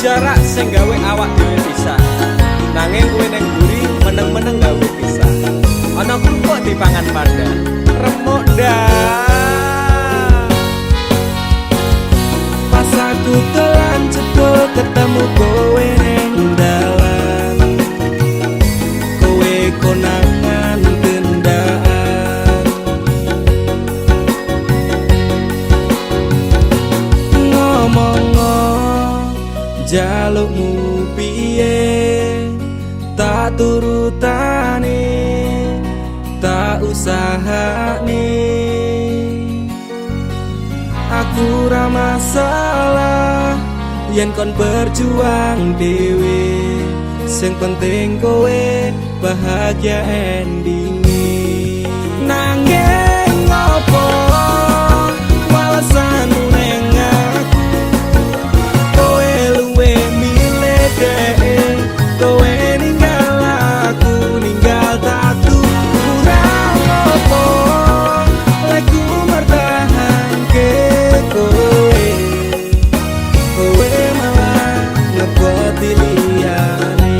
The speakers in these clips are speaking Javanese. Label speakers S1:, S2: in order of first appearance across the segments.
S1: jarak sing gawe awak dhewe pisah. Nanging kowe ning mburi meneng-meneng gawe pisah. Ana kerupuk dipangan pada remuk dah. Pas aku telan cedul ketemu kowe ning dalan, kowe konangan gendaan. Ngomong jalukmu piye tak turutane, tak usahane. Aku ra masalah yen kon berjuang dhewe, sing penting kowe bahagia endinge. Nanging ngopo walesanmu ning aku, kowe luwe milih dhek, kowe ninggal aku ninggal tatu. Kurang ngopo lagu mertahanke kowe, kowe malah ngeboti liyane.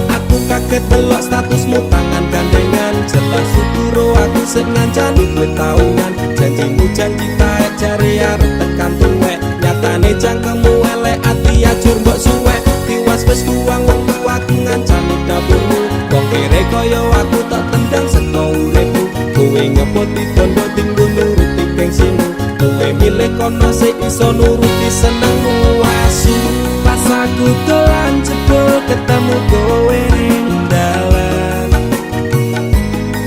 S1: Aku kaget delok statusmu tangan gandengan, jelas syukur aku sing ngancani kowe tahunan. Janjimu janji taek jare arep tekan tuwek, nyatane cangkemmu elek ati ajur mbok suwek. Tiwas wis kuwang wektu aku ngancani dapurmu, wong kere kaya aku tak tendang seko uripku. Kowe ngepoti tondo tinggo nuruti gengsimu, kowe milih kono sing iso nuruti senengmu asu. Pas aku dolan cedul ketemu kowe ning dalan,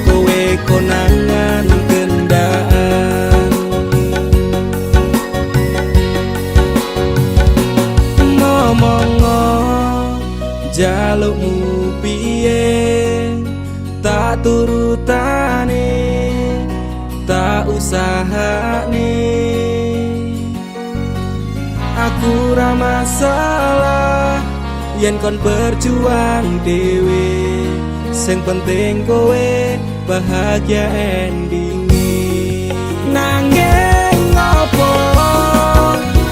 S1: kowe konangan gendaan. Ngomong jalukmu piye tak turutane, tak usahane. Aku ra masalah yen kon berjuang dhewe, sing penting kowe bahagia endinge. Nanging ngopo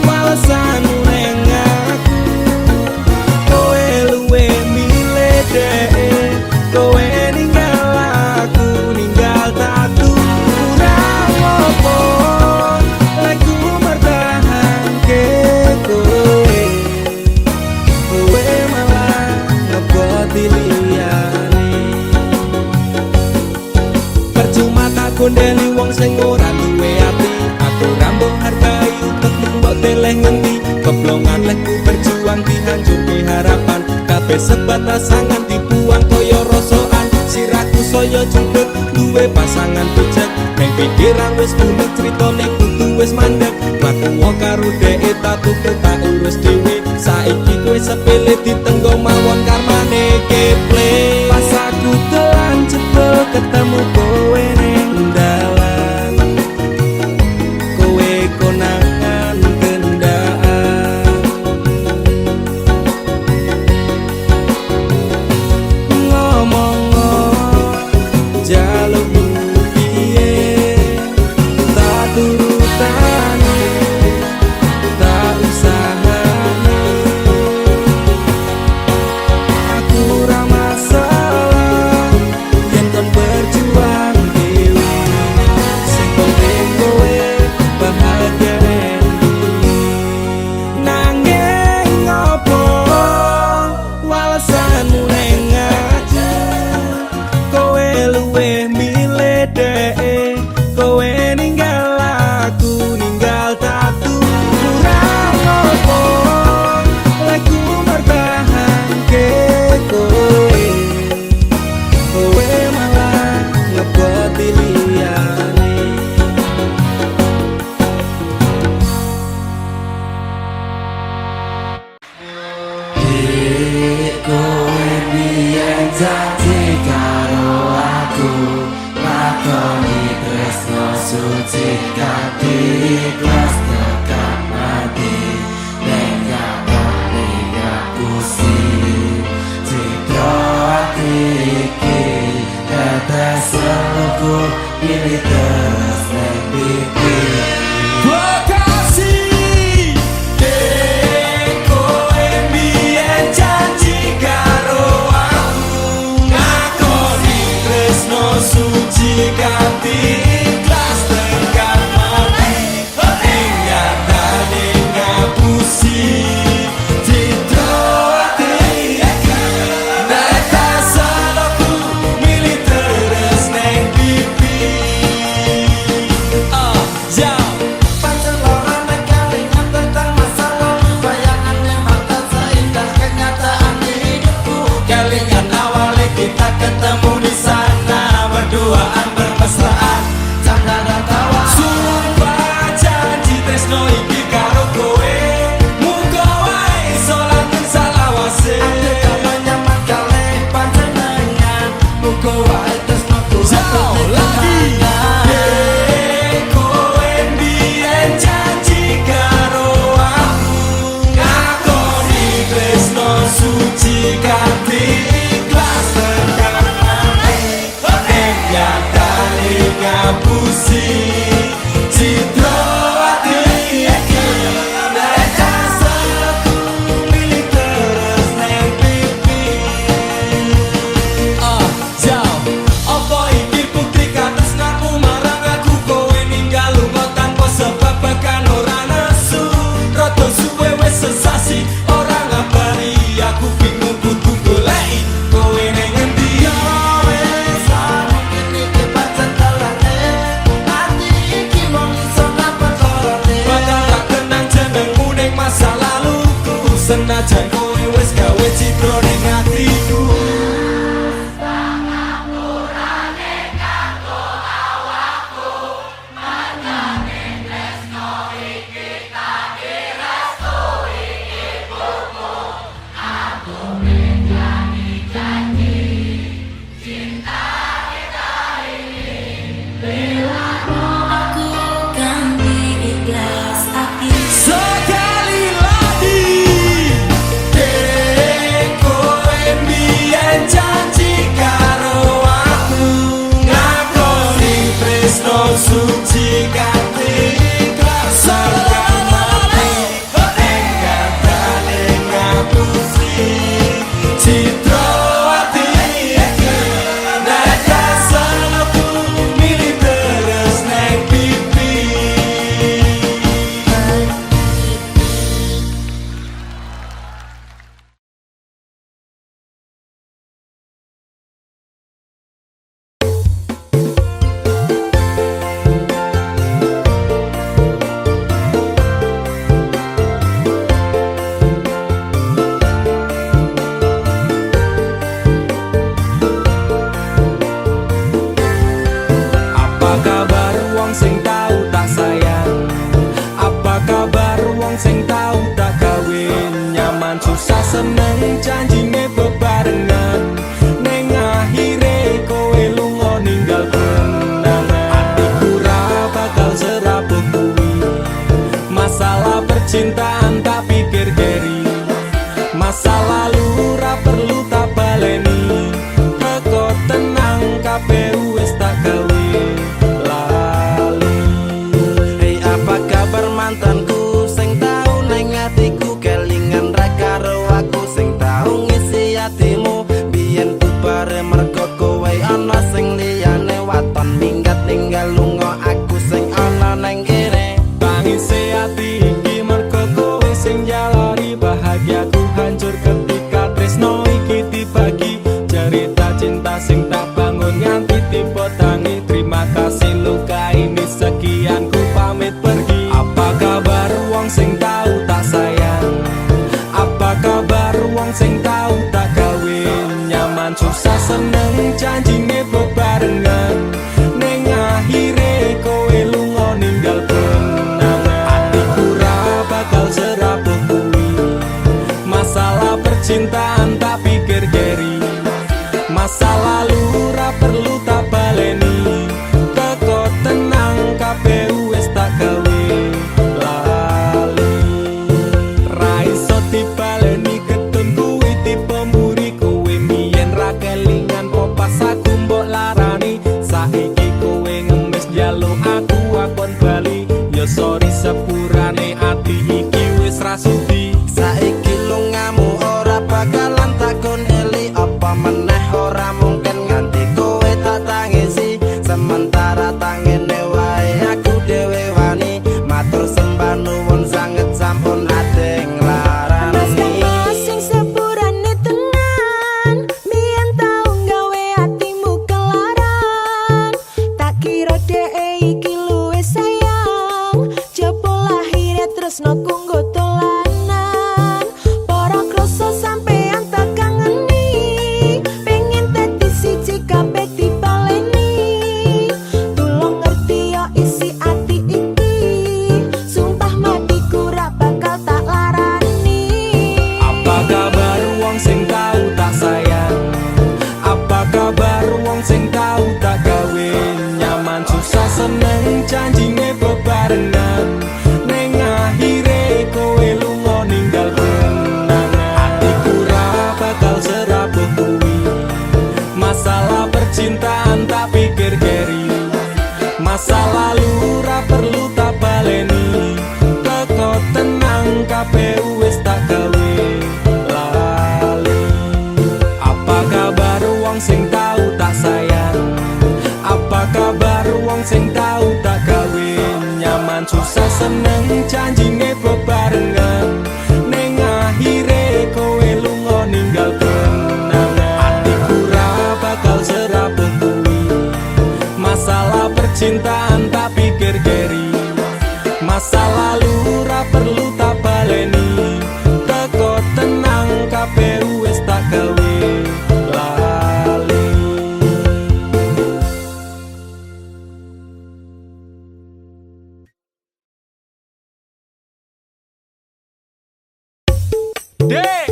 S1: walesanmu ning aku, kowe luwe milih dhek, kowe ninggal aku ninggal tatu. Kurang ngopo lagu mertahanke kowe, kowe malah ngeboti liyane. Percuma tak gondeli wong sing ora duwe ati, aku ra mbok hargai utekmu mbok teleh ngendi. Keblongan lekku berjuang dihancurke harapan, kabeh sebatas angan dibuang koyo rosokan. Sirahku saya jundut duwe pasangan pujat, ning pikiran wis bunek critane kudu wis mandek. Mlaku karo dhek tatu tak urus dhewe, saiki kowe sepele ditenggo mawon karmane keple. Pas aku telan cedul ketemu kowe ning dalan, kowe konangan gendaan. Ngomong jalukmu piye tak turutane, tak usahane. Aku ati ikhlas tekan mati nyatane ngapusi citra ati nek tak salahku milih terus neng pipi jauh
S2: Pancen ora nek kelingan tentang masa lalu bayangan yang bakal seindah kenyataan di hidupku.
S1: kelingan awalnya kita ketemu di sana berduaan bermesraan
S2: Canda dan tawa
S1: sumpah janji tresno iki karo kowe muga wae iso langgeng salawase
S2: ate kapan nyaman kali panjenengan muga wae tresnoku
S1: jauh lagi kowe mbiyen janji karo aku ngakoni tresno suci kanthi ikhlas tekan mati nyatane ngapusi citra ati iki nek jasaku milih terus neng pipi jauh apa iki bukti katresnanmu marang aku kowe ninggal lunga tanpa sebab bahkan ora nesu rada suwe wis sesasi ora ngabari aku bingung kudu goleki kowe ning ngendi
S2: wis mungkin iki pancen dalane ati iki mung iso ngaperkorone
S1: bakal tak kenang jenengmu ning masa laluku senajan kowe wis gawe citra ning atiku
S3: Aku kan ikhlas hati.
S1: sekali lagi kowe mbiyen janji karo aku ngakoni tresno suci kanthi ikhlas tekan mati nyatane ngapusi citra ati iki nek jasaku milih terus neng pipi Apa kabar wong sing tau tak sayang? Apa kabar wong sing tau tak kawin? Nyaman susah seneng janjine bebarengan ning akhire kowe lunga ninggal kenangan atiku ra bakal serabut kuwi masalah percintaan tak pikir keri masa lalu ra perlu tak baleni kok tenang kabeh wis tak gawe lali
S2: Hei apa kabar mantanku sing tau neng atiku kelingan ra karo aku sing tau ngisi atimu biyen ku bare mergo kowe ana sing liyane waton minggat ninggal lunga aku sing ana neng kene
S1: tangise ati iki mergo kowe sing jalari bahagiaku hancur ketika tresno iki dibagi cerita cinta sing tak bangun nganti tiba tangi terima kasih luka ini sekian ku pamit pergi apa kabar wong sing tau tak sayang apa kabar wong sing tau tak kawin nyaman susah seneng janjine bebarengan ning akhire kowe lunga ninggal kenangan atiku ra bakal serabut kuwi masalah percintaan tak pikir keri masa lalu ra perlu tak baleni teko tenang kabeh wis tak gawe lali ra iso dibaleni ketun kuwi tipe mburi kowe mbiyen ra kelingan popas aku mbok larani saiki kowe ngemis njaluk aku akon bali ya sorry sepurane ati iki wis ra sudi
S2: saiki lungamu ora bakalan takon eli apa meneh ora mungkin nganti kowe tak tangisi sementara matur sembah nuwun sanget sampun ate nglarani.
S4: Mas sing sepurane tenan, biyen tau gawe atimu kelaran. Tak kira dhek iki luwih sayang, jebul lahire tresno kanggo dolanan. Para krasa sampean tak kangeni, pengen dadi siji kabeh dibaleni. Tulung ngerti yo isi ati iki, sumpah matiku ra bakal tak larani.
S1: Apa kabar wong sing tau tak sayang? Apa kabar wong sing tau tak gawe nyaman susah seneng janjine bebarengan, ning akhire kowe lunga ninggal kenangan. Atiku ra bakal serabuh kuwi, masalah percintaan tak pikir keri, masa lalu ra perlu tak baleni. Teko tenang kabeh wis tak gawe lali. Apa kabar wong sing tau tak sayang? Apa kabar wong sing tau tak gawe nyaman susah seneng janjine bebarengan, ning akhire kowe lunga ninggal kenangan. Atiku ra bakal serabuh kuwi, masalah percintaan tak pikir keri, masa lalu ra perlu tak baleni. Teko tenang kabeh wis tak gawe lali.
S5: Dek,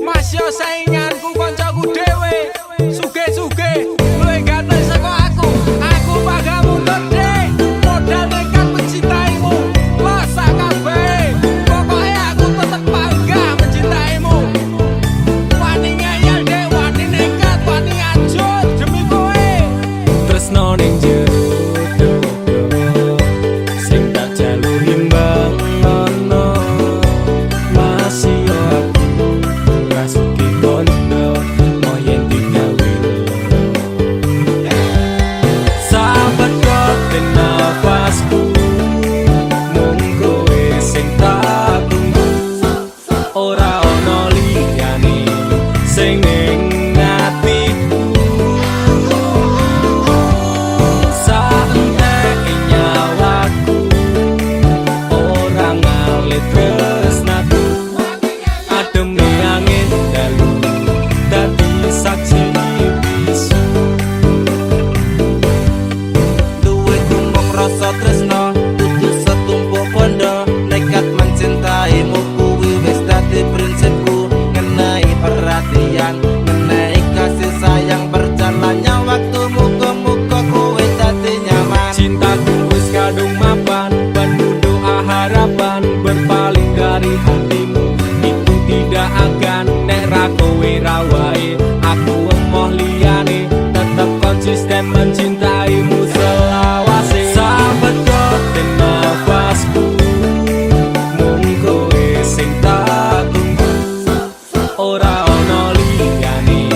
S5: Mas yo sainganku koncoku dhewe. Suge-suge, luwih ganteng saka aku. Aku bangga mundur, Dek. Modal nekat mencintaimu. Losa kabeh. Pokoke aku tetep bangga mencintaimu. Wani ngeyel, Dek, wani nekat, wani ajur demi kowe.
S1: Tresno ning jero dodo sing tak jalur imbang ono, masih yo aku rasuki kondo moyen digawe loro. Sahabat kote nafasku, mung kowe sing tak tunggu. Ora ono liyane sing ning atiku. Saentek nyawaku ora ngalit tresnaku. Ademe angin dalu dadi saksi bisu.
S2: Duwe gumbung rasa tresno dudu setumpuk bondo. Nekat mencintaimu kuwi wis dadi prinsipku. Ngenai perhatian, ngenai kasih sayang, berjalannya waktu muga-muga kowe dadi nyaman.
S1: Cintaku wis kadung mapan, penuh doa harapan, berpaling dari hatimu. Itu tidak akan nek ra kowe ra wae. Aku emoh liyane, tetep konsisten mencintaimu selawase. Sahabat kote nafasku, mung kowe sing tak tunggu. Ora ono liyane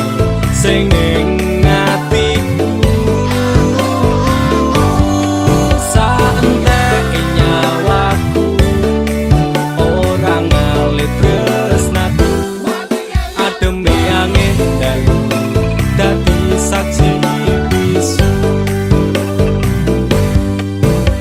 S1: sing ning atiku. Saentek nyawaku ora ngalit tresnaku. Ademe angin dalu dadi saksi bisu.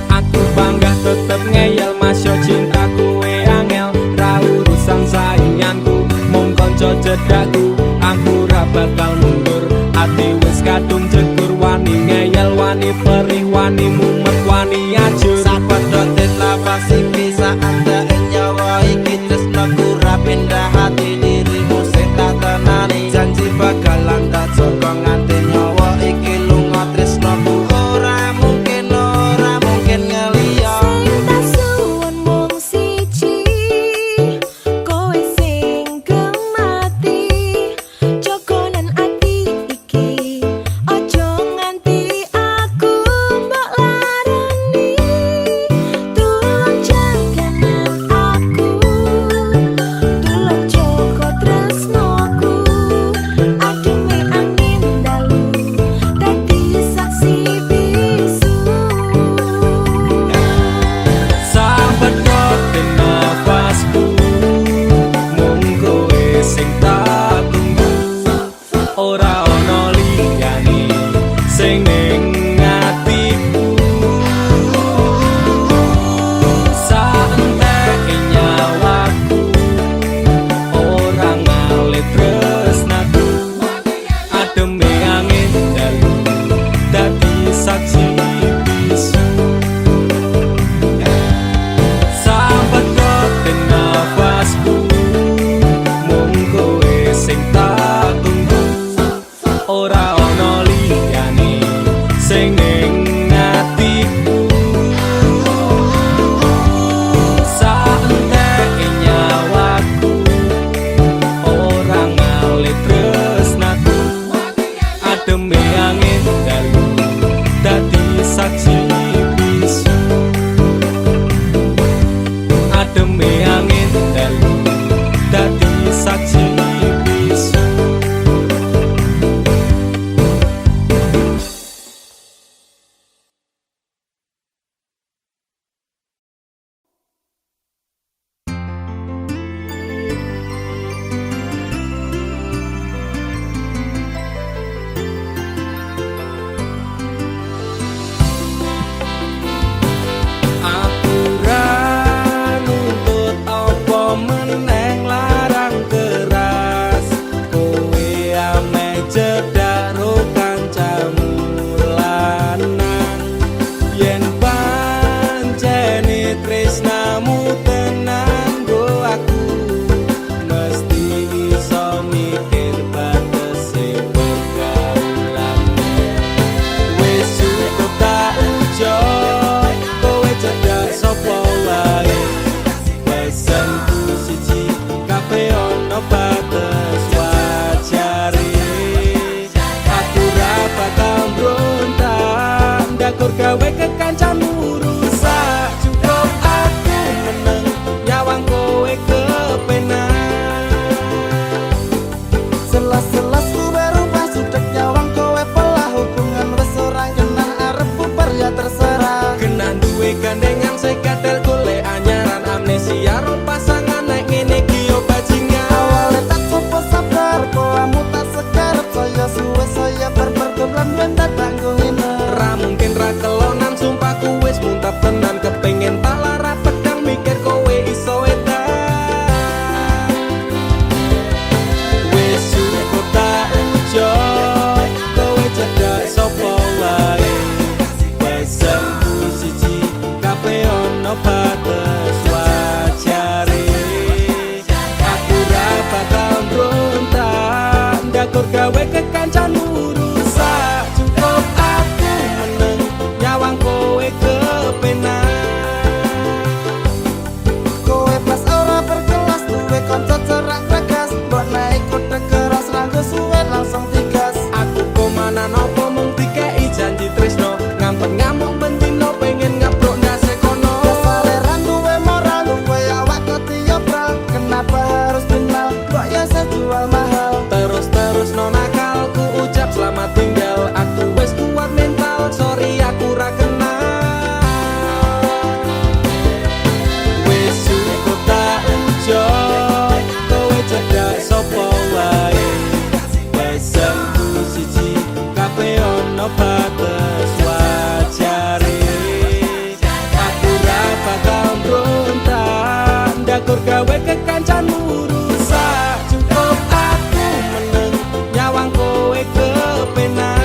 S1: Aku bangga tetep ngeyel masyo cinta kowe angel. Ra urusan sainganku, mung kanca cedakku. Aku ra bakal mundur, ati wis kadung jegur. Wani ngeyel, wani perih, wani mumet, wani ajur.
S2: Sapadha nafas iki saandek nyawa iki tresnaku ra pindah hati dirimu sing tak tenani. Janji bakalan tak jaga nganti nyawa iki lunga tresnaku. Ora mungkin ngeliya.
S4: Sing tak suwun mung siji, kowe sing gemati. Jogonan
S1: batas wajare. Aku ra bakal mbrontak ndakur gawe kekancanmu rusak. Cukup aku meneng nyawang kowe kepenak.
S2: Kowe pas ora berkelas duwe kanca cerak tegas, mbok naik kuda keras ranggo suwe langsung digas.
S1: Aku komana nopo mung dikei janji tresno, ngampet ngamuk bendino pengen ngabrok ndase kono.
S2: Kesaleran duwe moral duwe awak ketiobral, kenapa harus kenal kok ya sejual mahal.
S1: Terus no nakal ku ucap selamat tinggal. Aku wis kuat mental, sorry aku ra kenal. Wis cukup tak ujo, kowe cedak sapa wae. Pesanku siji, kabeh ono batas wajare. Aku ra bakal mbrontak ndakur gawe kekancanmu rusak. Cukup aku meneng nyawang kowe kepenak.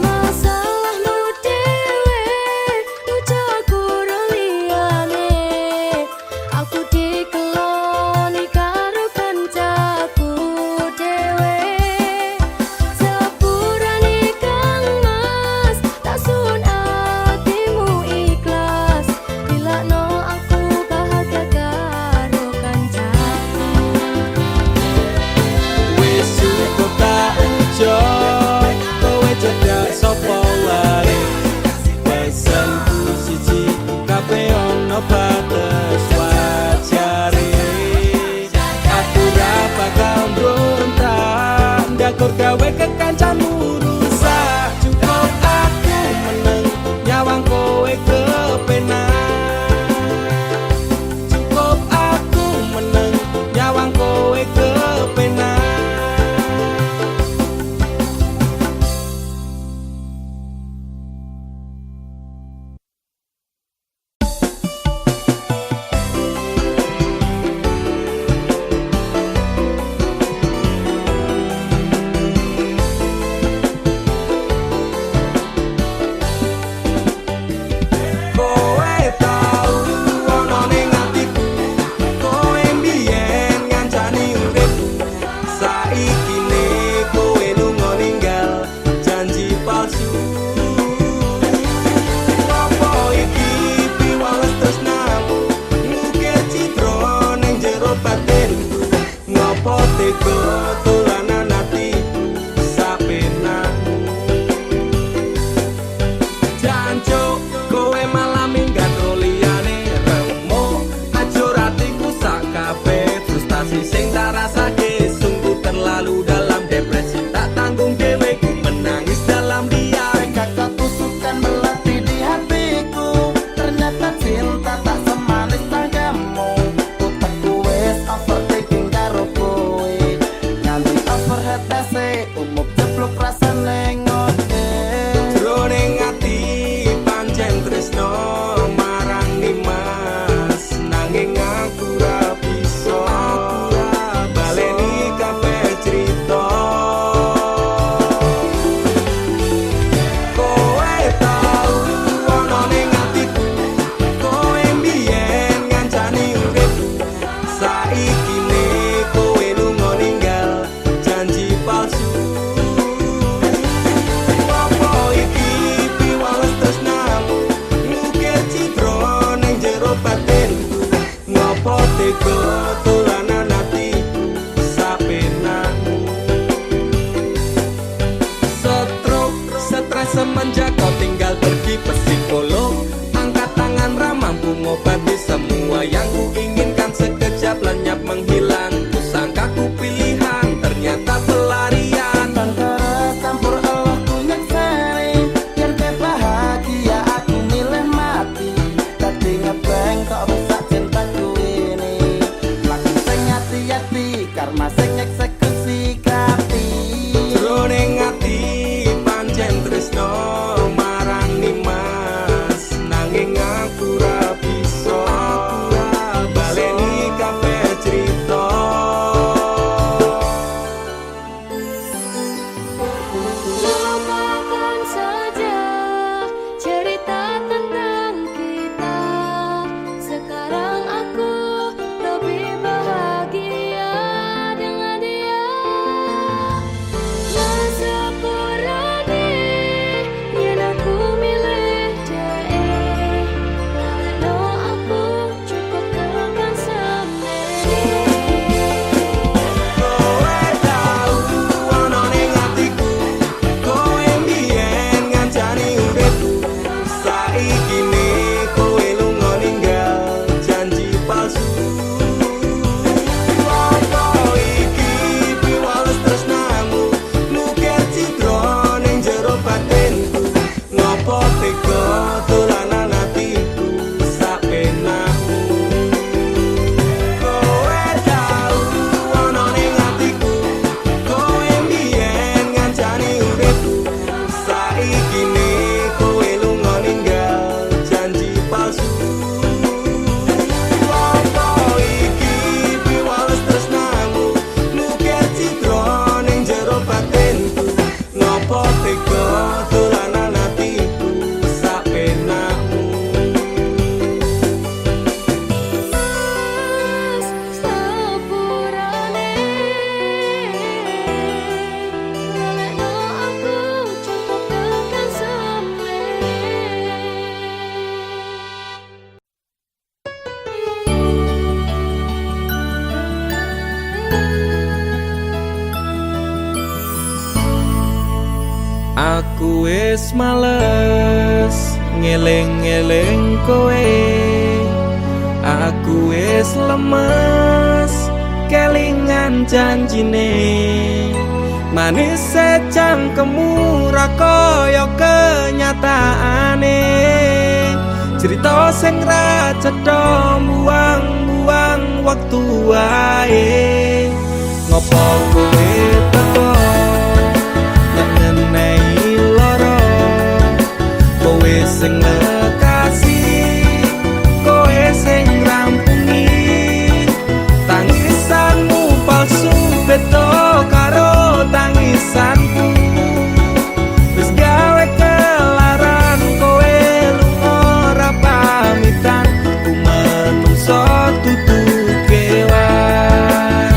S4: Masalahmu dewe, ujaku liyane. Aku dikeloni karo kancaku dewe. Sepurane Kang Mas, tak sun atimu ikhlas. Dilakno aku bahagia karo kancaku.
S1: Wis cukup tak ujo, kowe cedak sapa wae. Pesanku siji, kabeh ono batas wajare. Aku ra bakal mbrontak ndakur gawe kekancanmu rusak. Cukup aku meneng nyawang kowe kepenak. Cukup aku meneng nyawang kowe kepenak. Kowe tau ono ning atiku, kowe mbiyen ngancani uripku. Saiki ne kowe lunga ninggal janji palsu. Apa iki piwales tresnamu, ngukir citra ning jero batinku. Ngopo tega dolanan atiku sapenakmu. Jancuk kowe malah minggat liyane remo, ajur atiku sak kabeh. Frustasi sing tak rasake sungguh terlalu dalam. Depresi tak tanggung dhewe, ku menangis dalam diam.
S2: Kakak tusukan melati di hatiku, ternyata cinta tak semanis tanggamu. Utekku wis overthinking karo kowe, nganti overhead ese umum jeblok rasane ngoke.
S1: Jroning ati pancen tresno marang Nimas, nanging aku ra bisa baleni kabeh crita. Kowe tau ono ning atiku, kowe mbiyen ngancani uripku. Saiki ne kowe lunga ninggal janji palsu. Apa iki piwales tresnamu, ngukir citra ning jero batinku. Ngopo tega dolanan atiku sapenakmu. Stroke, stres semenjak kau tinggal pergi psikolog. Angkat tangan ra mampu ngobati semua yang ku inginkan. Sekejap lenyap menghilang, ku sangka ku pilihan, ternyata pelarian.
S2: Antara campur Allah ku nyekseni, biar kowe bahagia aku milih mati. Tadi ngebeng kok rusak cintaku ini, lagu sing hati-hati karma sing eksekusi kati.
S1: Jroning ati pancen tresno marang Nimas, nanging aku ra bisa baleni kabeh palsu. Apa iki piwales tresnamu nukir citra ning jero batinku. Napa tega dolanan atiku sak penakmu.
S4: Mas sepurane lalekno aku cukup tekan semene.
S1: Aku wis males ngeling-eling kowe. Aku wis lemes kelingan janjine. Manis secangkemmu ra kaya kenyataane. Cerita sing ra cetha buang-buang waktu wae. Ngopo kowe teko ngenei loro. Kowe sing lekasih, kowe sing rampungi. Tangisanmu palsu beda karo tangisanku. Wis gawe kelaran kowe lunga ora pamitan. Ku menungso dudu kewan.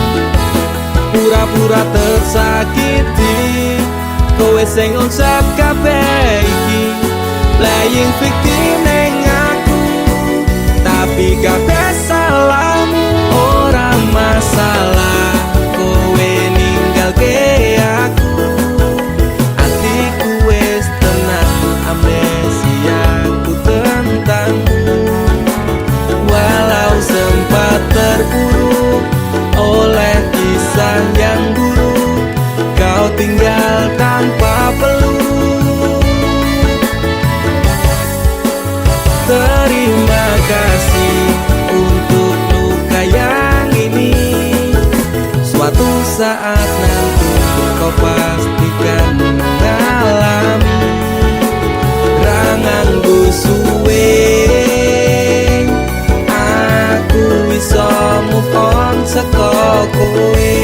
S1: Pura-pura tersakiti, kowe sing ngonsep kabeh iki. Playing victim ning aku, tapi kabeh salahmu. Ora masalah kowe ninggalke aku. Atiku wis tenang, amnesiaku tentangmu. Walau sempat terpuruk oleh kisah yang buruk, kau tinggal tanpa peluk. Terima kasih untuk luka yang ini. Suatu saat nanti kau pastikan mengalami. Rangangku suwe, aku bisa move on saka kowe.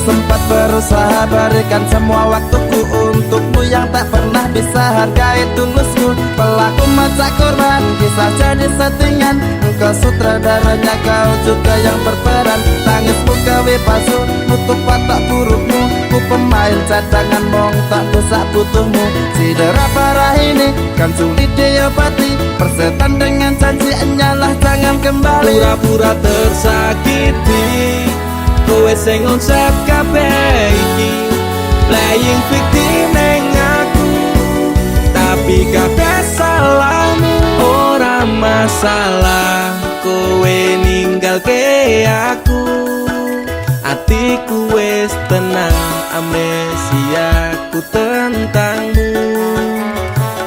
S2: Sempat berusaha berikan semua waktuku untukmu yang tak pernah bisa hargai tulusmu. Pelaku macak korban, kisah jadi settingan. Engkau sutradaranya, kau juga yang berperan. Tangismu gawe palsu, nutup watak burukmu. Ku pemain cadangan, mong tak dosa butuhmu. Sidera parah ini kan sulit diobati. Persetan dengan janji enyalah jangan kembali.
S1: Pura-pura tersakiti, kowe sing ngonsep kabeh iki. Playing victim ning aku, tapi kabeh salahmu. Ora masalah kowe ninggalke aku. Atiku wis tenang, amnesiaku tentangmu.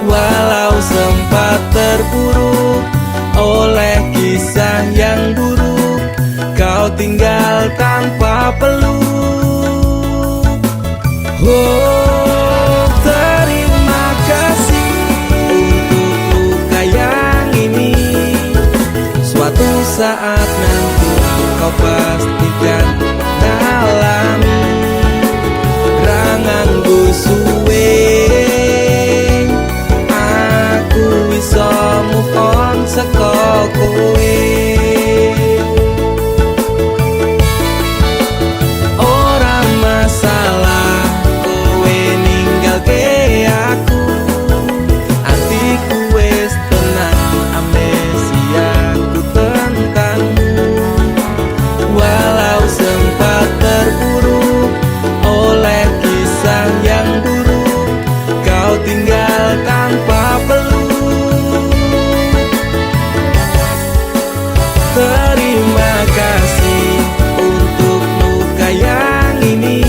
S1: Walau sempat terpuruk oleh kisah yang buruk, kau tinggal tanpa peluk. Oh, terima kasih untuk luka yang ini. Suatu saat nanti kau pastikan mengalami. Rangangku suwe, aku bisa move on saka kowe. Ora masalah kowe ninggalke aku. Atiku wis tenang, amnesiaku tentangmu. Walau sempat terpuruk oleh kisah yang buruk, kau tinggal tanpa peluk. Terima kasih untuk luka yang ini.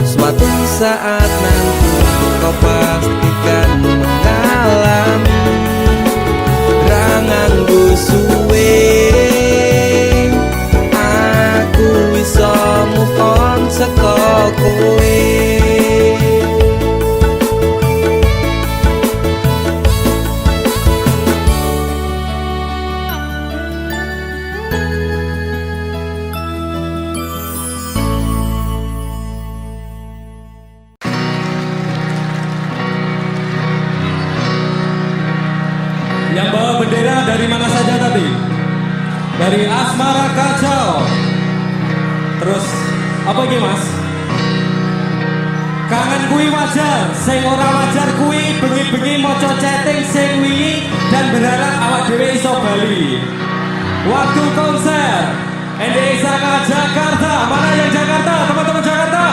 S1: Suatu saat nanti kau pastikan mengalami. Rangangku suwe, aku bisa move on saka kowe. Asmara kacau. Terus apa iki Mas? Kangen kuwi wajar, sing ora wajar kuwi bengi-bengi maca chatting sing wingi dan berharap awak dhewe iso bali. Waktu konser NDI Saka Jakarta. Mana yang Jakarta? Teman-teman Jakarta.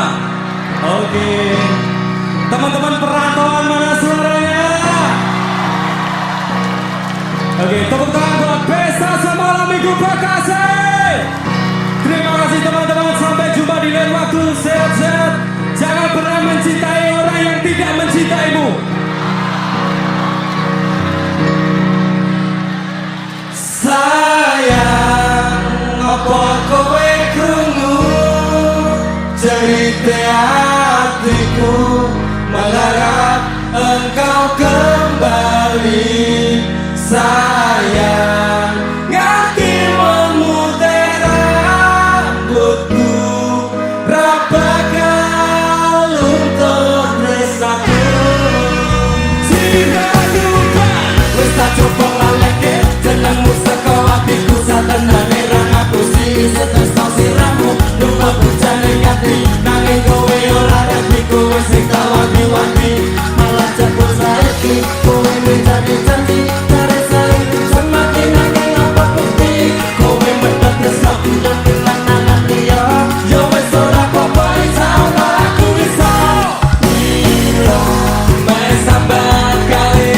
S1: Oke. Teman-teman perantauan mana suaranya? Oke, tepuk tangan buat Pesta Semalam Minggu Bekasi. Terima kasih teman-teman, sampai jumpa di lain waktu. Sehat-sehat. Jangan pernah mencintai orang yang tidak mencintaimu. Sayang, apa kowe krungu cerita hatiku, mengharap engkau kembali. Sayang, nganti memutih rambutku, rapakal untuk resaku. Jika lupa, wis tak coba ngaleke jenengmu saka atiku, satenane ra aku sing tresno siramu. Lupa bujane ngati, nanging kowe ora ngerti, kowe sing tau wanti-wanti, malah jebul saiki kowe menjadi janji. Sambat kali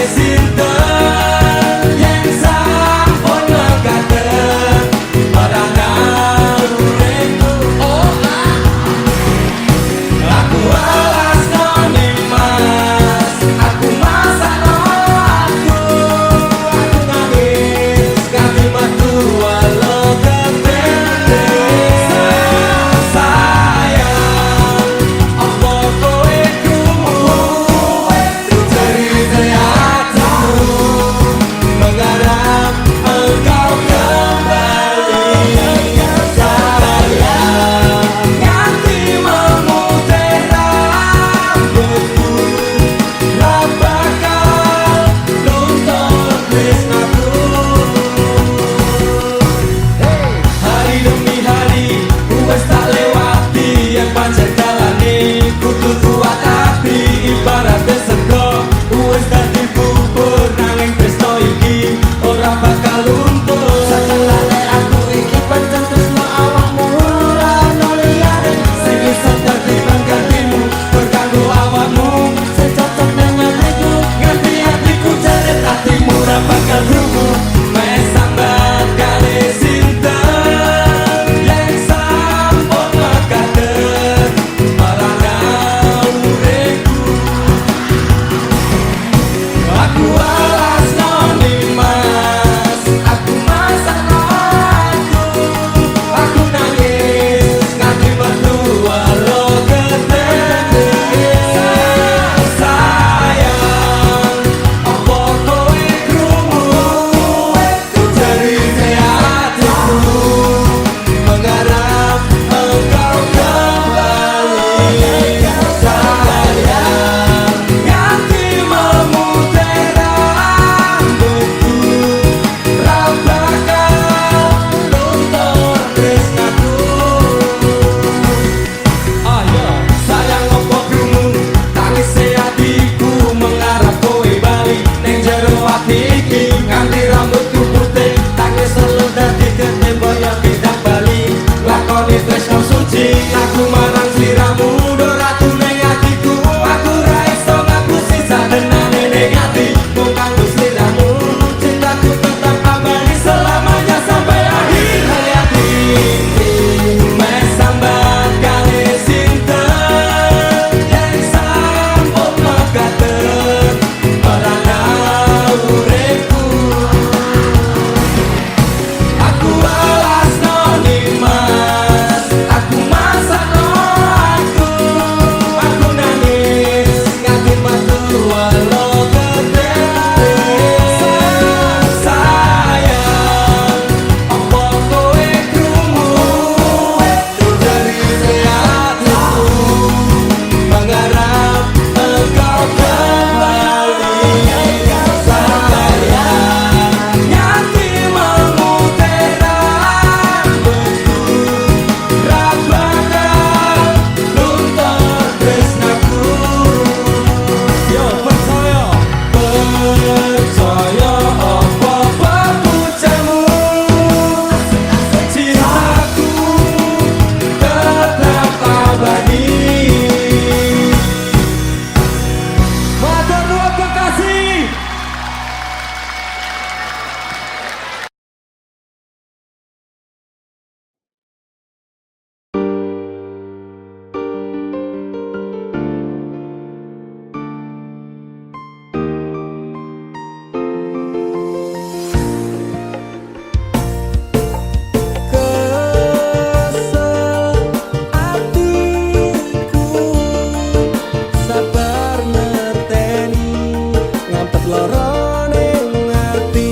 S1: lara ning ati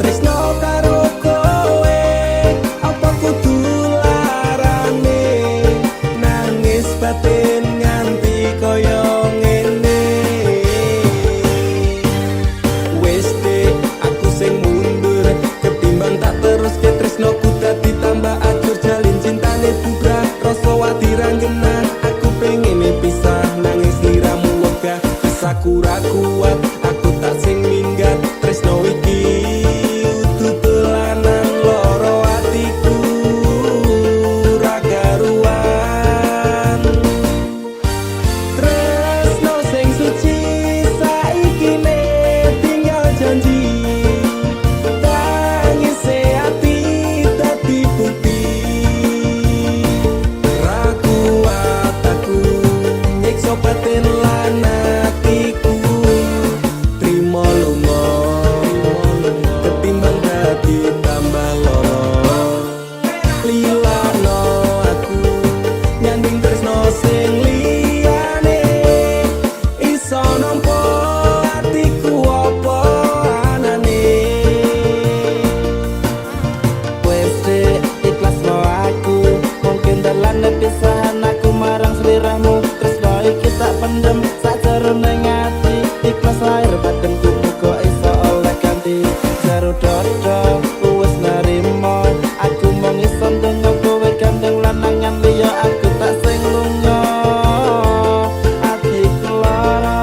S1: tresno karo kowe apa kudu larane nangis batin nganti koyo ngene wis dek aku sing mundur ketimbang tak terus ke tresnoku dadi tambah ajur jalin cintane bubrah rasa wati ranggenan aku pengen pisah nangis liramu wegah aku ra kuat aku tak sing minggat tresno iki utuh dolanan loro atiku ra karuan tresno sing suci saiki ne tinggal janji tangise ati dadi putih ra kuat aku nyiksa batin lan atiku trimo lunga ketimbang dadi tambah lara lilano aku nyanding tresno sing liyane iso nampa atiku apa anane
S2: Wes dek ikhlas lo aku mungkin dalan pisahan aku marang sliramu tresno iki tak pendem sak jerone ati ikhlas lahir badanku muga iso oleh ganti jero dodo wis narimo aku mung iso ndonga kowe gandeng lanangan liya aku tak sing lunga atiku lara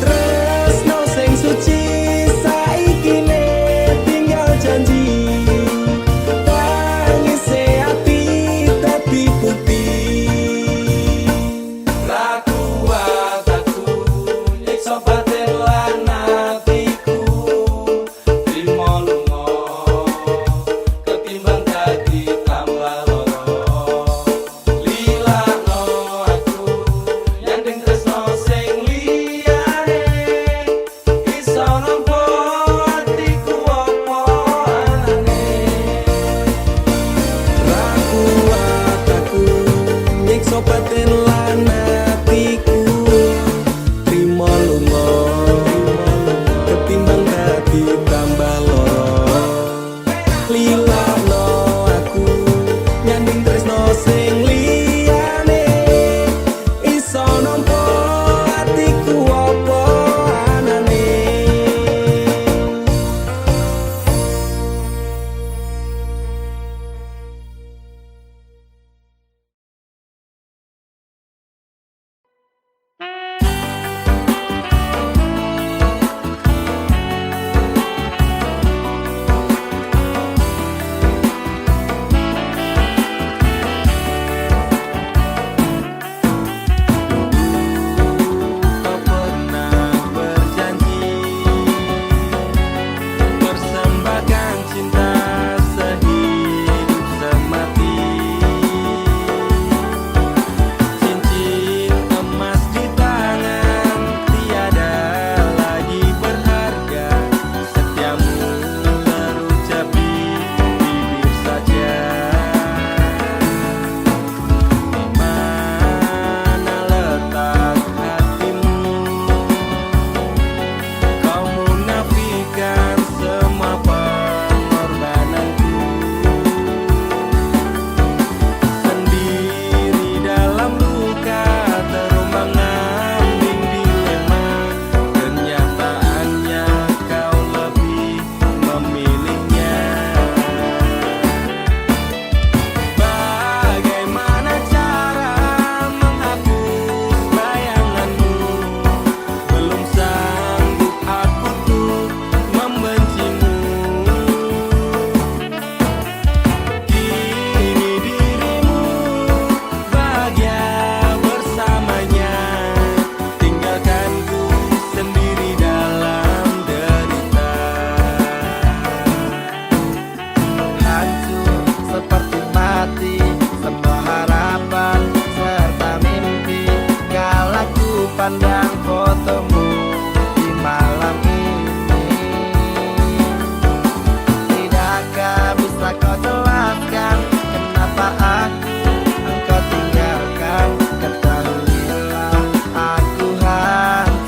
S1: tresno sing suci saiki ne tinggal janji tangise ati dadi putih ra kuat aku nyiksa batin lan atiku trimo lunga ketimbang dadi tambah lara lilano aku nyanding tresno sing liyane iso nampa atiku apa anane ra kuat aku nyiksa batin lan atiku trimo lunga ketimbang dadi tambah lara lilano aku nyanding tresno sing liyane iso nampa atiku apa anane
S2: kau pernah berjanji persembahkan cinta sehidup semati cincin emas di tangan tiada lagi berharga setiamu terucap di bibir saja di mana letak hatimu kau munafikan semua pengorbananku sendiri dalam luka terombang-ambing dilema kenyataannya kau lebih memilihnya bagaimana cara menghapus bayanganmu belum sanggup aku tuh membencimu kini dirimu bahagia bersamanya tinggalkanku sendiri dalam derita hancur seperti mati semua harapan serta mimpi kala ku pandang fotomu di malam ini tidakkah bisa kau jelaskan kenapa aku engkau tinggalkan ketahuilah aku hanya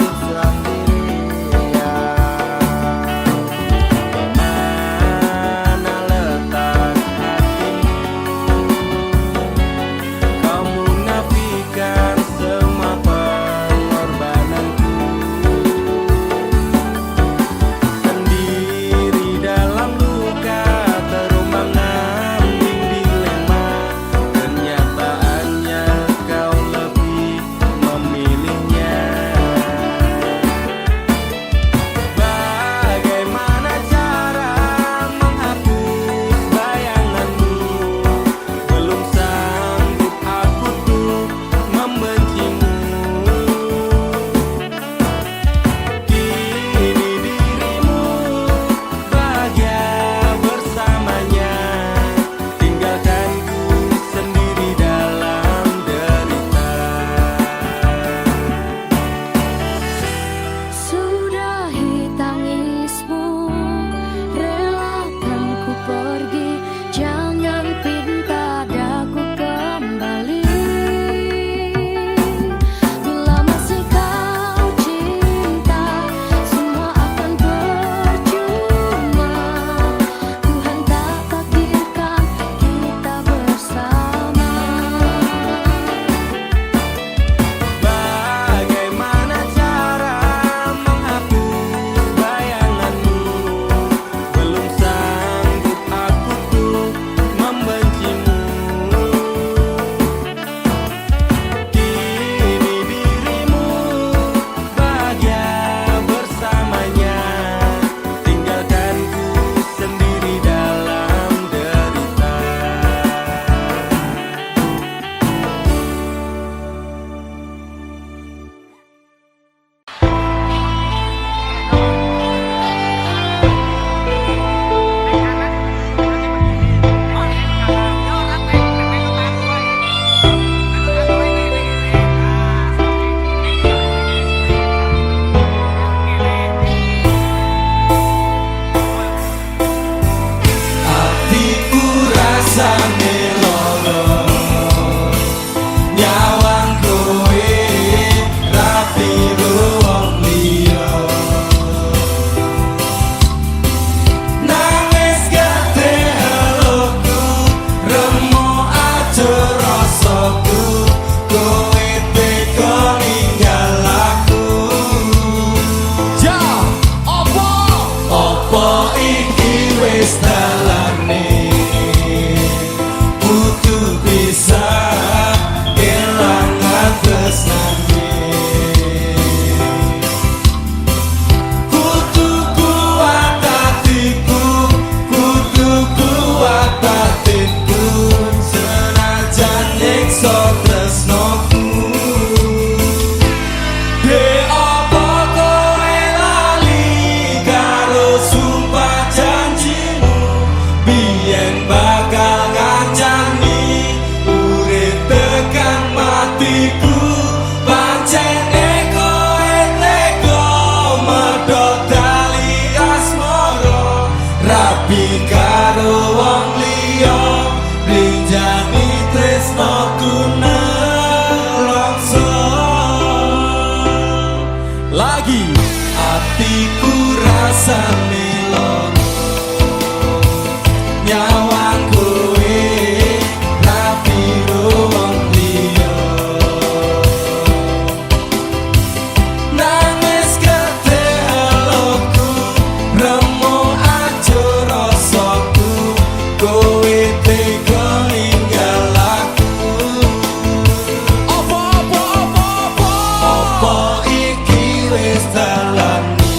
S5: lagi.
S1: Atiku rasane lono, nyawa kowe ra piro wong liya. Nangis kete eloku, remo aja rasaku, kowe tega ninggal aku. Apa iki wis dalane,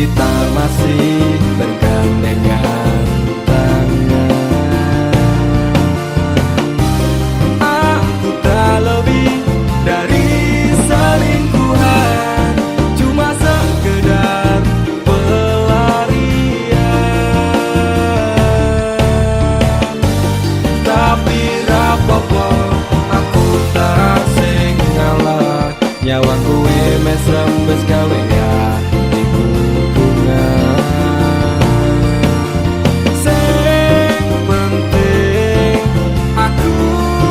S2: kita masih bergandengan tangan.
S1: Aku tak lebih dari selingkuhan, cuma sekedar pelarian. Tapi rapopo aku tak sing ngalah, nyawang kuwe mes rembes gawe ya iku hubungan. Sing penting aku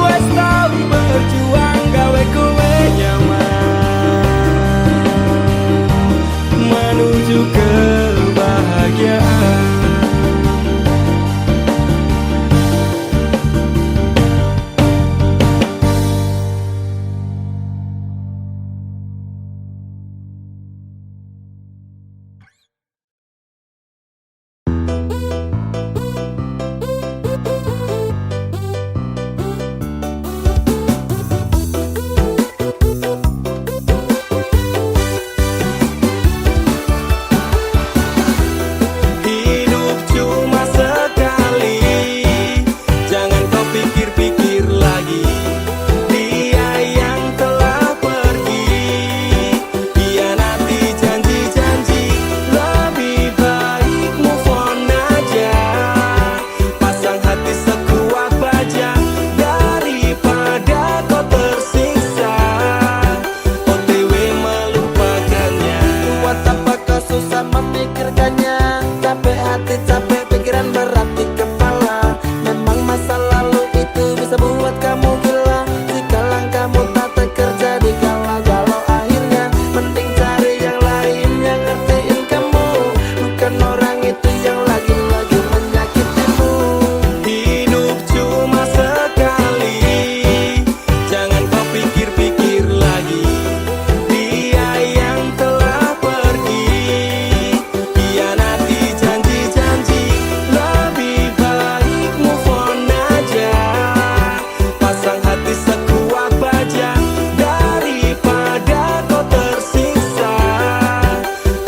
S1: wes tau berjuang gawe kowe nyaman menuju kebahagiaan. Hidup cuma sekali, jangan kau pikir-pikir lagi. Dia yang telah pergi, hianati janji-janji. Lebih baik move on aja, pasang hati sekuat baja daripada kau tersiksa OTW melupakannya.
S2: Buat apa kau susah memikirkannya? Capek hati, capek pikiran, berat di kepala. Memang masa lalu itu bisa buat kamu gila. Jika langkahmu tak terjadi galau-galau, akhirnya mending cari yang lain yang ngertiin kamu, bukan orang itu yang lagi-lagi menyakitimu.
S1: Hidup cuma sekali, jangan kau pikir-pikir lagi. Dia yang telah pergi, hianati janji-janji. Lebih baik move on aja, pasang hati sekuat baja daripada kau tersiksa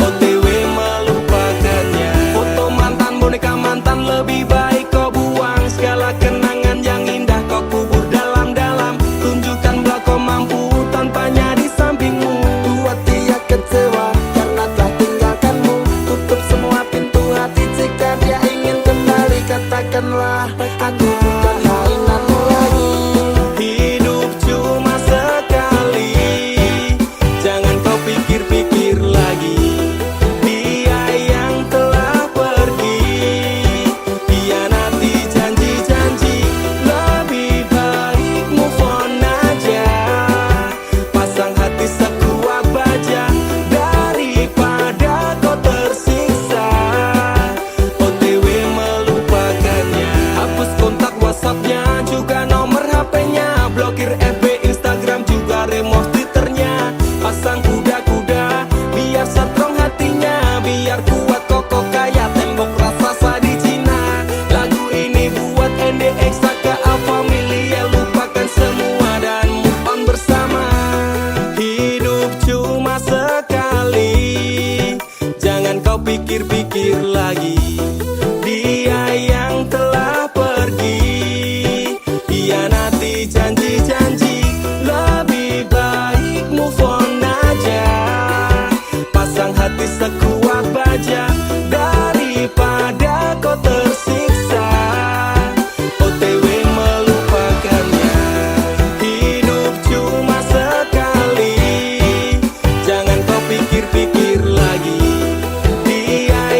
S1: OTW melupakannya. Foto mantan, boneka mantan, lebih baik kau buang. Segala kenangan yang indah kau kubur dalam-dalam. Tunjukkan bahwa kau mampu tanpanya di sampingmu.
S2: Buat dia kecewa karena telah tinggalkanmu. Tutup semua pintu hati jika dia ingin kembali. Katakanlah aku bukan mainanmu lagi.
S1: Hidup cuma sekali, jangan kau pikir-pikir lagi. Dia yang telah pergi, hianati janji-janji. Lebih baik move on aja, pasang hati sekuat baja daripada kau tersiksa OTW melupakannya. Hapus kontak WhatsAppnya, juga nomor HP-nya. Blokir FB, Instagram, juga remove Twitternya. Pasang kuda-kuda biar strong hatinya, biar kuat kokoh kayak tembok raksasa di Cina. Lagu ini buat NDX, KA Familia. Lupakan semua dan move on bersama. Hidup cuma sekali, jangan kau pikir-pikir lagi. Dia yang telah pergi, hianati janji-janji. Lebih baik move on aja, pasang hati sekuat baja daripada kau tersiksa OTW melupakannya. Hidup cuma sekali, jangan kau pikir-pikir lagi. Dia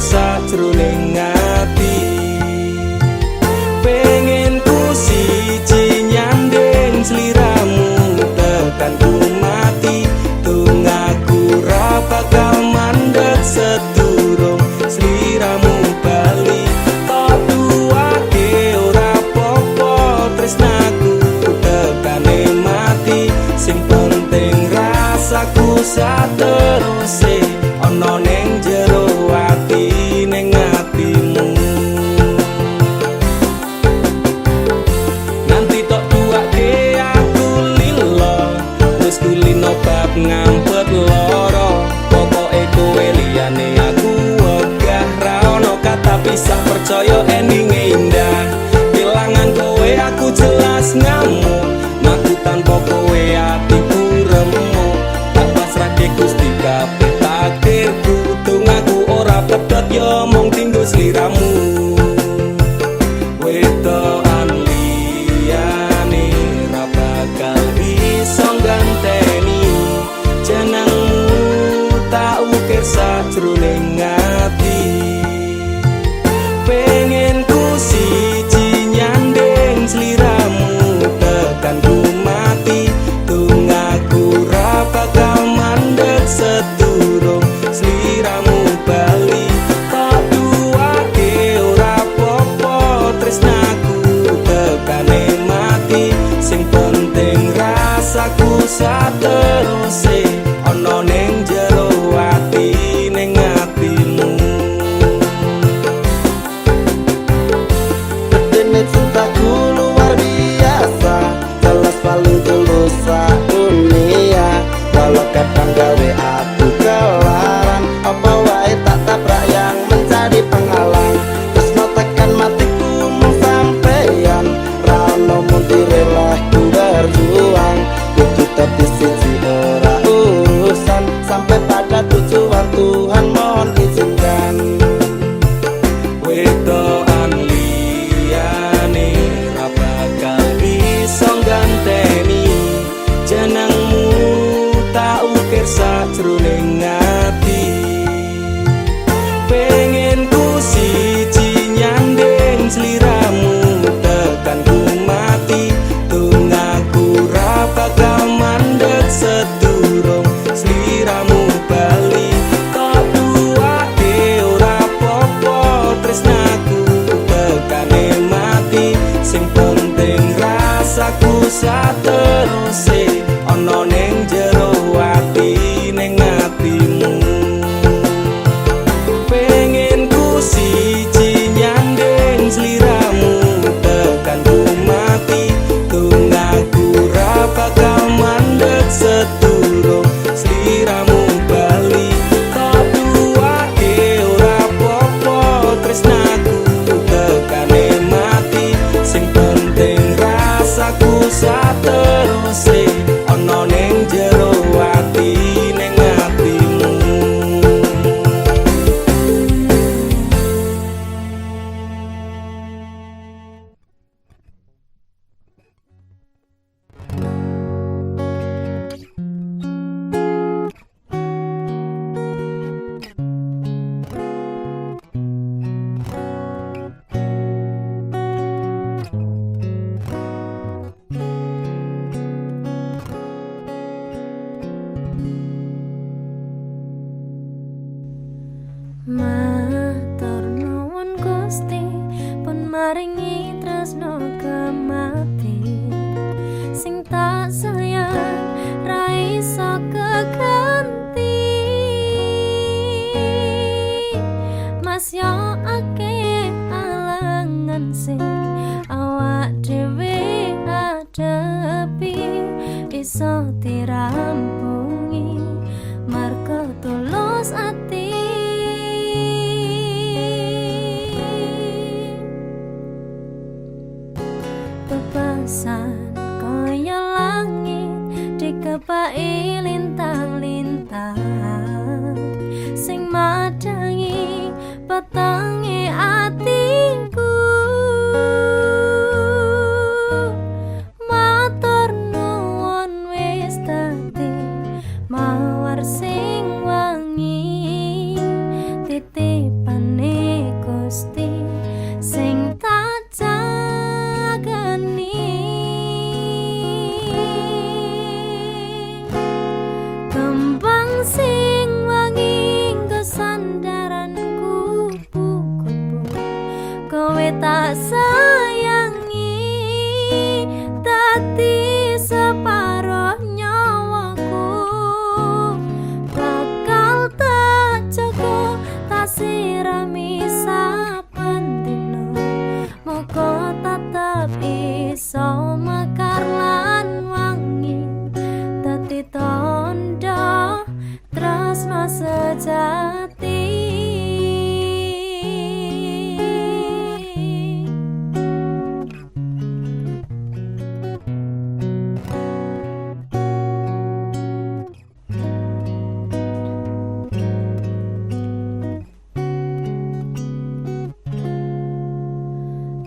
S1: ukir sajroning ati. Pengen ku siji nyanding sliramu tekan ku mati. Tunggaku ra bakal mandeg sedurung sliramu bali. Tok duwake ora popo tresnaku tekane mati. Sing penting rasaku sateruse ana ning jero ati ning atimu. Nanti tok duwake aku lilo wis kulino bab ngampet loro. Pokoke kowe liyane aku wegah ra ono kata pisah percaya endinge indah. Kelangan kowe aku jelas ngamuk maku tanpa kowe atiku remuk. Tak pasrahke Gusti kabeh takdirku. Tunggaku ora pedhot yo mung tinggo sliramu. Wedokan liyane ra bakal iso ganteni jenengmu tak ukir sajroning ati. Pengen ku siji nyanding sliramu tekan ku mati. Tunggaku ra bakal mandeg sedurung sliramu bali. Tak duwake ora popo tresnaku tekane mati. Sing penting rasaku sateruse ana ning jero ati ning atimu.
S2: Dene cintaku luar biasa, jelas paling tulus dunia. Walau kadang gawe aku kelaran, apa wae tak tabrak yang menjadi penghalang. Tresno tekan matiku mung sampeyan, ra ono muntire lah ku berjuang. Kudu tapi siji ora urusan, sampai pada tujuan Tuhan mohon izinkan.
S1: Wedokan liyane ra bakal iso ganteni jenengmu tak ukir sajroning ati. Pengen ku siji nyanding sliramu tekan ku mati. Tunggaku ra bakal mandeg sedurung sliramu bali. Tok duwake ora popo tresnaku tekane mati. Sing penting rasaku sateruse ana ning jero ati ning atimu. Pengen ku siji nyanding sliramu tekan ku mati. Tunggaku ra bakal mandeg sedurung sliramu bali. Tok duwake ora popo tresnaku tekane mati. Sing penting rasaku sateruse ana ning jero ati ning atimu.
S4: Matur nuwun Gusti pun maringi tresno kemati. Sing tak sayang ra iso keganti. Mas yo akeh alangan sing awak dhewe adepi. Iso dirampungi marga tulus ati. Bebasan kaya langit dikepai lintang-lintang sing madangi petangi atiku. Matur nuwun wis dadi mawar sing wangi titipan sirami saben dina muga tetep iso mekar lan wangi dadi tandha tresno sejati.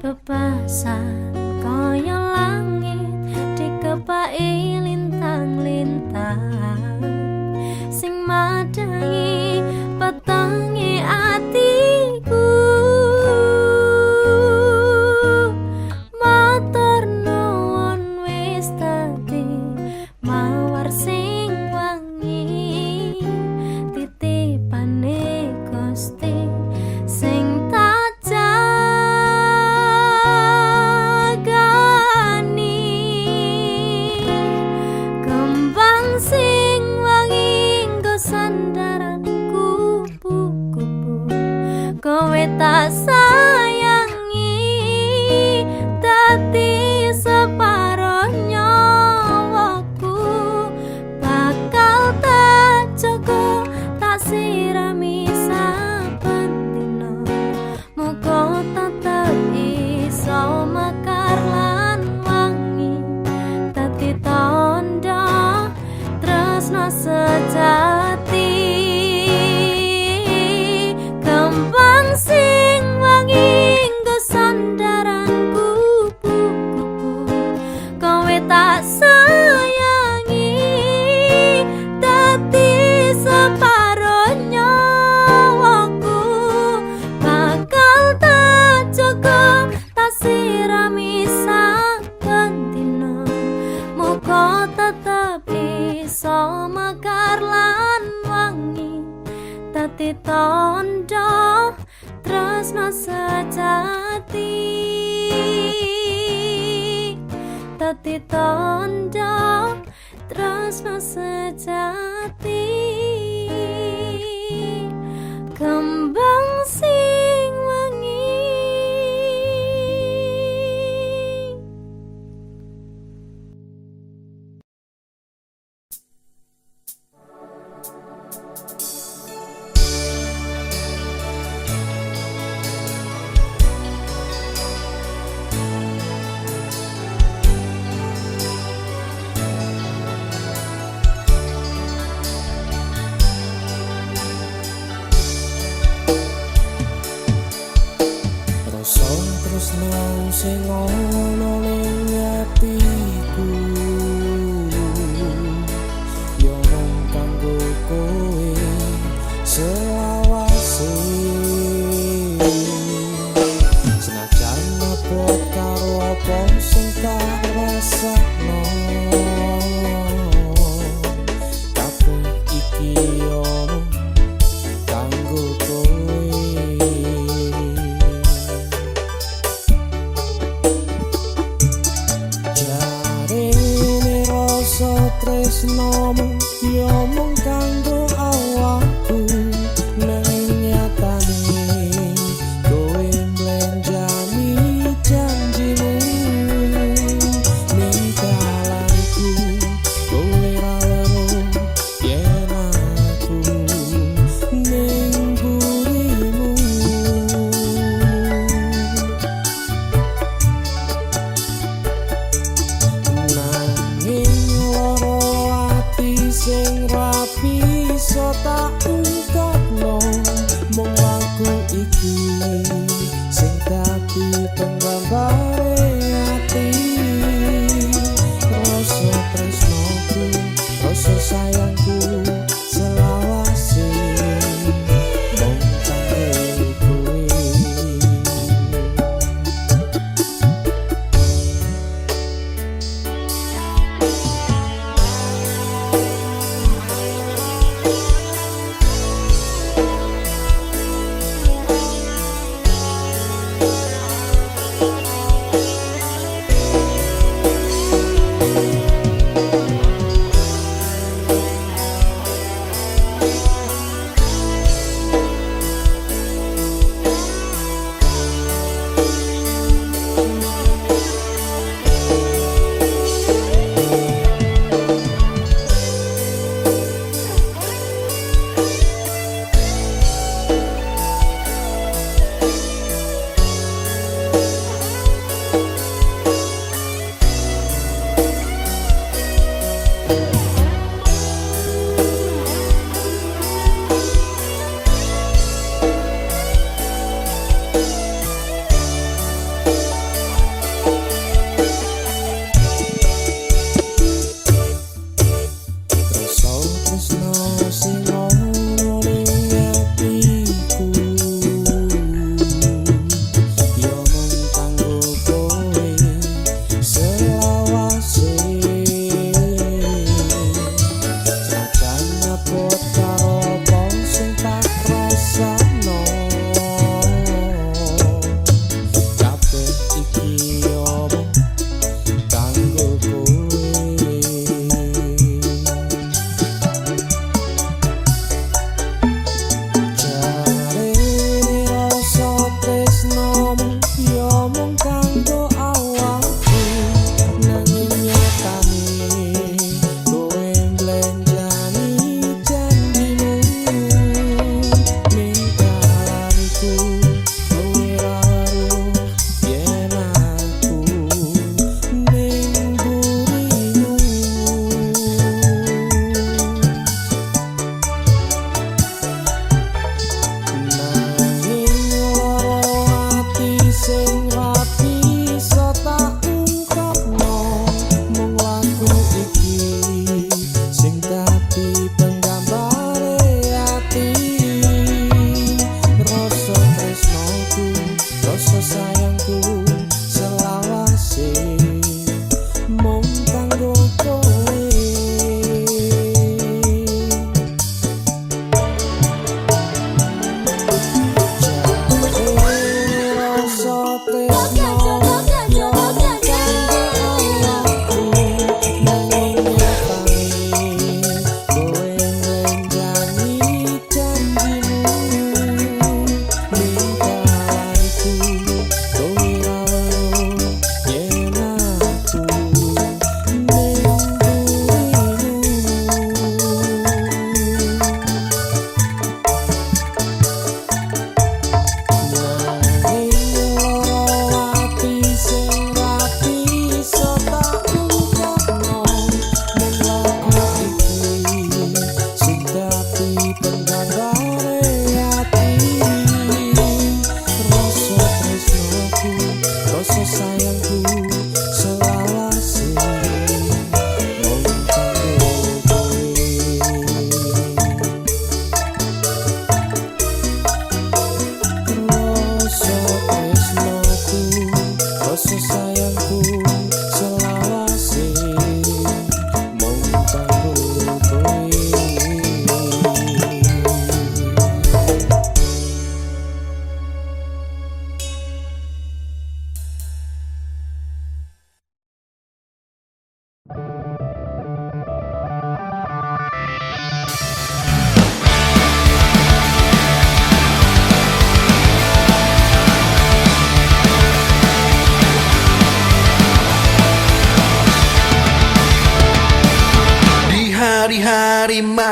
S4: Bebasan kaya langit dikepaki lintang-lintang sing madangi petangi atiku. Matur nuwun wis dadi mawar sing wangi titipane Gusti sing tak kowe tak sayangi dadi separo nyawaku bakal tak jaga tak sirami saben dina muga tetep iso mekar lan wangi dadi tandha tresno sejati. Sing wangi nggo sandaran kupu-kupu kowe tak sayangi dadi separo nyawaku bakal tak jaga tak sirami saben dina muga tetep iso mekar lan wangi dadi tandha tresno sejati dadi tandha tresno sejati kembang sing wangi.
S1: Tresno sing ana ning atiku yo mung kanggo kowe selawase senajan mabot karo apa sing tak rasakno kabeh iki yo kanggo kowe. Jare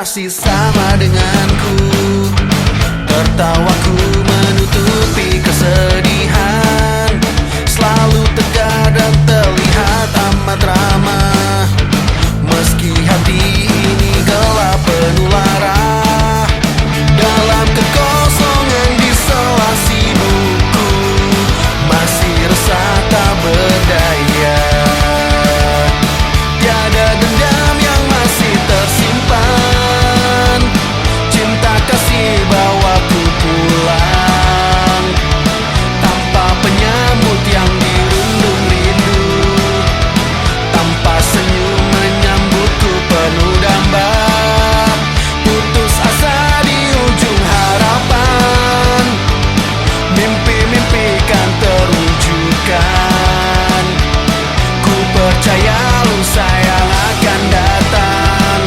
S2: masih sama denganku. Tertawaku menutupi kesedihan, selalu tegar dan terlihat amat ramah. Meski hati ini gelap penuh lara, dalam kekosongan di sela sibukku masih resah tak berdaya. Tiada dendam yang masih tersimpan, cinta kasih bawaku pulang tanpa penyambut yang dirundung rindu, tanpa senyum menyambutku penuh damba. Putus asa di ujung harapan, mimpi-mimpi kan terwujudkan. Ku percaya lusa yang akan datang,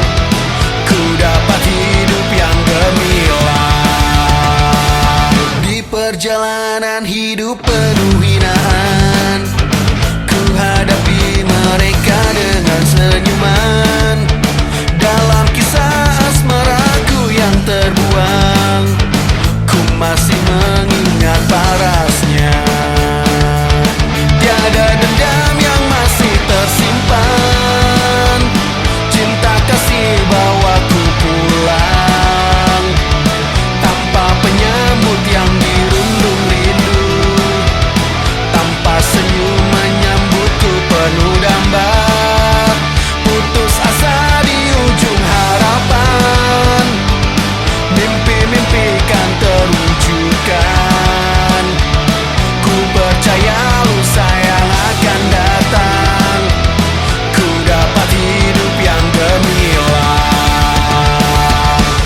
S2: ku dapat hidup yang gemilang. Di perjalanan hidup penuh hinaan, ku hadapi mereka dengan senyuman. Dalam kisah asmaraku yang terbuang, ku masih mengingat parasnya. Tiada dendam yang masih tersimpan, cinta kasih bawaku pulang tanpa penyambut yang dirundung rindu, tanpa senyum menyambutku penuh damba. Putus asa di ujung harapan, mimpi-mimpi kan terwujudkan. Ku percaya lusa yang akan datang, ku dapat hidup yang gemilang.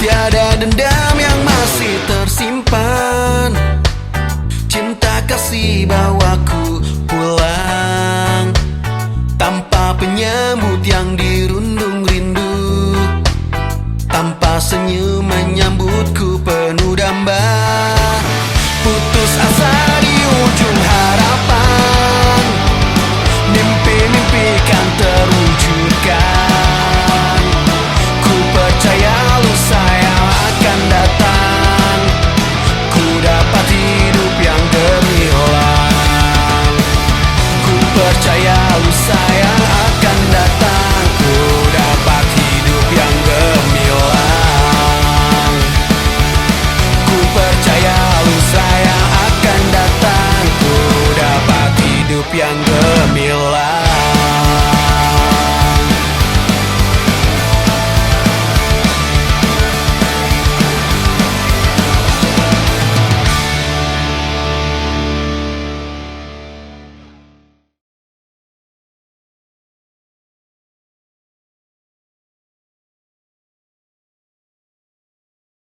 S2: Tiada dendam yang masih tersimpan, cinta kasih bawaku pulang tanpa penyambut yang dirundung rindu, tanpa senyum menyambutku penuh damba. Putus asa